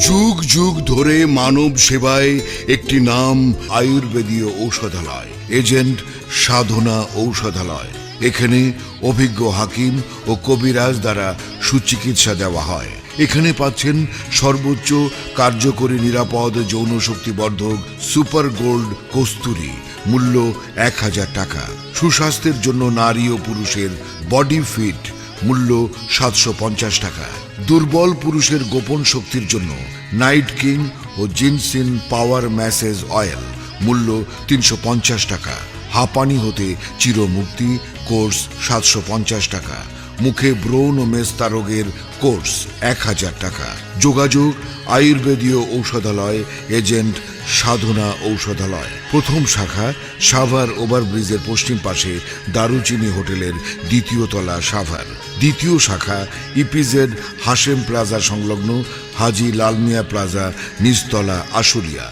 যুগ যুগ ধরে মানব সেবায় একটি নাম আয়ুর্বেদীয় ঔষধালয়, এজেন্ট সাধনা ঔষধালয়। এখানে অভিজ্ঞ হাকিম ও কবিরাজ দ্বারা সুচিকিৎসা দেওয়া হয়। এখানে পাচ্ছেন সর্বোচ্চ কার্যকরী নিরাপদ যৌন শক্তিবর্ধক সুপার গোল্ড কস্তুরী, মূল্য 1000 টাকা। সুস্বাস্থ্যের জন্য নারী ও পুরুষের বডি ফিট, মূল্য 750 টাকা। দুর্বল পুরুষের গোপন শক্তির জন্য নাইট কিং ও জিনসিন পাওয়ার ম্যাসেজ অয়েল, মূল্য 350 টাকা। হাঁপানি হতে চিরমুক্তি কোর্স 750 টাকা। মুখে ব্রণ ও মেস্তা রোগের কোর্স 1000 টাকা। যোগাযোগ আয়ুর্বেদীয় ঔষধালয়, এজেন্ট সাধনা ঔষধালয়। প্রথম শাখা সাভার ওভারব্রিজের পশ্চিম পাশে দারুচিনি হোটেলের 2য় তলা সাভার। দ্বিতীয় শাখা ইপিজেড হাশেম প্লাজা সংলগ্ন হাজি লালমিয়া প্লাজা, নিচতলা আশুলিয়া।